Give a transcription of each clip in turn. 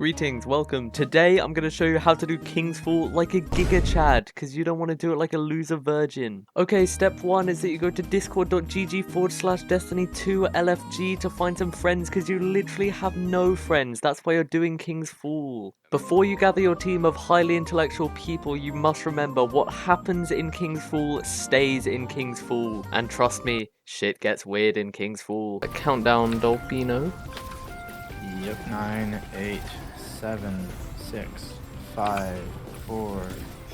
Greetings, welcome. Today I'm going to show you how to do King's Fall like a Giga Chad, because you don't want to do it like a loser virgin. Okay, step 1 is that you go to discord.gg/destiny2lfg to find some friends, because you literally have no friends. That's why you're doing King's Fall. Before you gather your team of highly intellectual people, you must remember what happens in King's Fall stays in King's Fall. And trust me, shit gets weird in King's Fall. A countdown, Dolphino. Yep. 9, 8, 7, 6, 5, 4,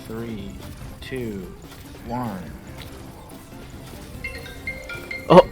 3, 2, 1. Oh!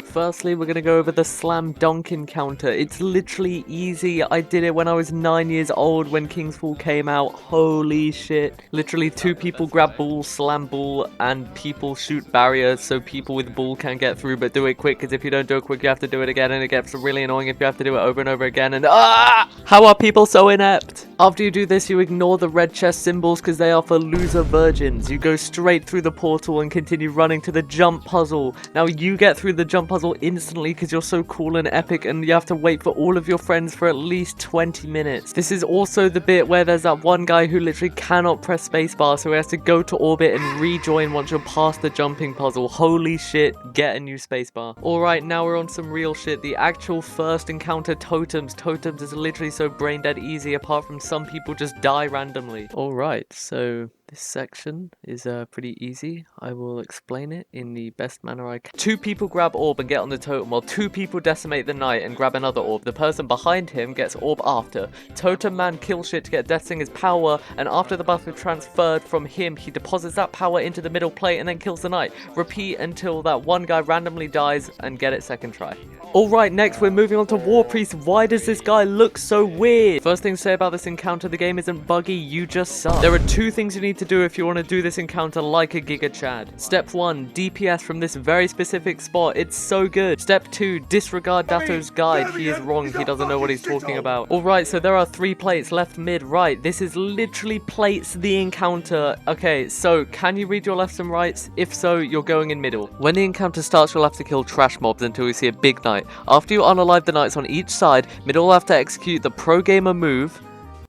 Firstly, we're going to go over the slam dunk encounter. It's literally easy. I did it when I was 9 years old when King's Fall came out. Holy shit. Literally 2 people grab ball, slam ball, and people shoot barriers so people with ball can get through, but do it quick, because if you don't do it quick, you have to do it again, and it gets really annoying if you have to do it over and over again, and how are people so inept? After you do this, you ignore the red chest symbols because they are for loser virgins. You go straight through the portal and continue running to the jump puzzle. Now you get through the jump puzzle instantly because you're so cool and epic, and you have to wait for all of your friends for at least 20 minutes. This is also the bit where there's that one guy who literally cannot press spacebar, so he has to go to orbit and rejoin once you're past the jumping puzzle. Holy shit, get a new spacebar. Alright, now we're on some real shit. The actual first encounter, totems. Totems is literally so brain dead easy, apart from some people just die randomly. Alright, so this section is pretty easy. I will explain it in the best manner I can. 2 people grab orb and get on the totem, while 2 people decimate the knight and grab another orb. The person behind him gets orb after. Totem man kills shit to get Death Singer's power, and after the buff is transferred from him, he deposits that power into the middle plate and then kills the knight. Repeat until that one guy randomly dies and get it second try. Alright, next we're moving on to War Priest. Why does this guy look so weird? First thing to say about this encounter, the game isn't buggy, you just suck. There are 2 things you need to do if you want to do this encounter like a Giga Chad. Step 1, DPS from this very specific spot. It's so good. Step 2, disregard Dato's guide. He is wrong. He doesn't know what he's talking about. Alright, so there are 3 plates, left, mid, right. This is literally plates the encounter. Okay, so can you read your lefts and rights? If so, you're going in middle. When the encounter starts, you'll have to kill trash mobs until you see a big knight. After you unalive the knights on each side, middle will have to execute the pro gamer move,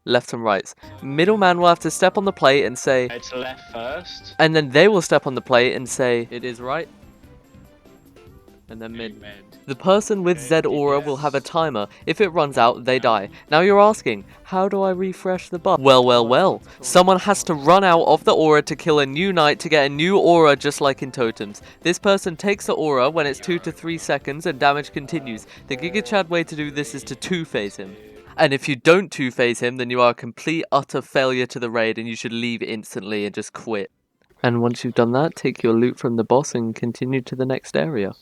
left and rights. Middleman will have to step on the plate and say, it's left first. and then they will step on the plate and say, it is right. And then mid. The person with Z aura will have a timer. If it runs out, they die. Now you're asking, how do I refresh the buff? Well. Someone has to run out of the aura to kill a new knight to get a new aura, just like in totems. This person takes the aura when it's 2 to 3 seconds and damage continues. The Giga Chad way to do this is to 2-phase him. And if you don't 2-phase him, then you are a complete utter failure to the raid and you should leave instantly and just quit. And once you've done that, take your loot from the boss and continue to the next area.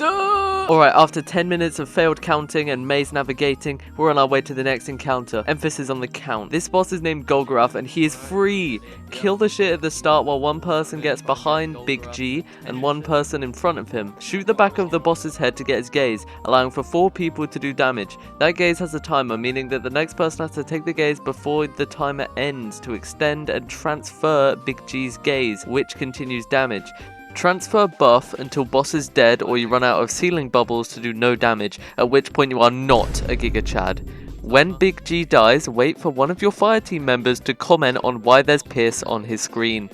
Alright, after 10 minutes of failed counting and maze navigating, we're on our way to the next encounter. Emphasis on the count. This boss is named Gigaroth and he is free. Kill the shit at the start while one person gets behind Big G and one person in front of him. Shoot the back of the boss's head to get his gaze, allowing for 4 people to do damage. That gaze has a timer, meaning that the next person has to take the gaze before the timer ends to extend and transfer Big G's gaze, which continues damage. Transfer buff until boss is dead or you run out of ceiling bubbles to do no damage, at which point you are not a Giga Chad. When Big G dies, wait for one of your fire team members to comment on why there's piss on his screen.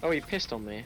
Oh, he pissed on me.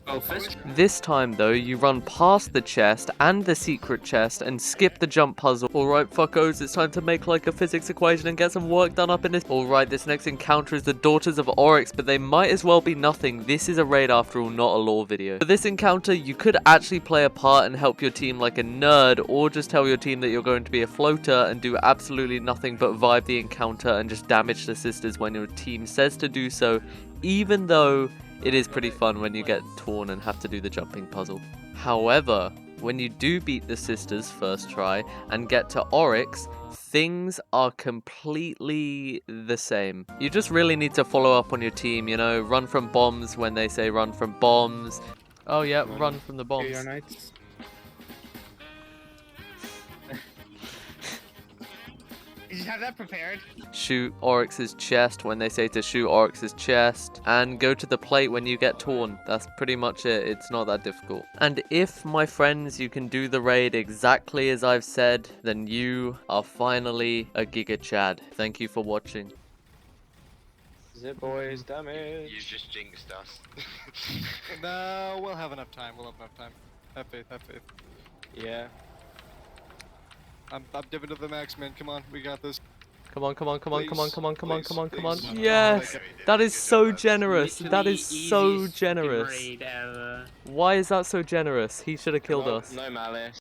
Oh, fish? This time though, you run past the chest and the secret chest and skip the jump puzzle. Alright fuckos, it's time to make like a physics equation and get some work done up in this. Alright, this next encounter is the Daughters of Oryx, but they might as well be nothing. This is a raid after all, not a lore video. For this encounter, you could actually play a part and help your team like a nerd, or just tell your team that you're going to be a floater and do absolutely nothing but vibe the encounter and just damage the sisters when your team says to do so, even though it is pretty fun when you get torn and have to do the jumping puzzle. However, when you do beat the sisters first try and get to Oryx, things are completely the same. You just really need to follow up on your team, you know, run from bombs when they say run from bombs. Oh yeah, run from the bombs. You just have that prepared. Shoot Oryx's chest when they say to shoot Oryx's chest, and go to the plate when you get torn. That's pretty much it. It's not that difficult. And if, my friends, you can do the raid exactly as I've said, then you are finally a Giga Chad. Thank you for watching. Zip boys, damage. You just jinxed us. No, we'll have enough time. We'll have enough time. Have faith. Have faith. Yeah. I'm dipping to the max, man. Come on, we got this. Come on, come on, come on, come on, come on, come on, Please, come on, come on. please. Yes! That is so generous. That is so generous. Why is that so generous? He should have killed us. No malice.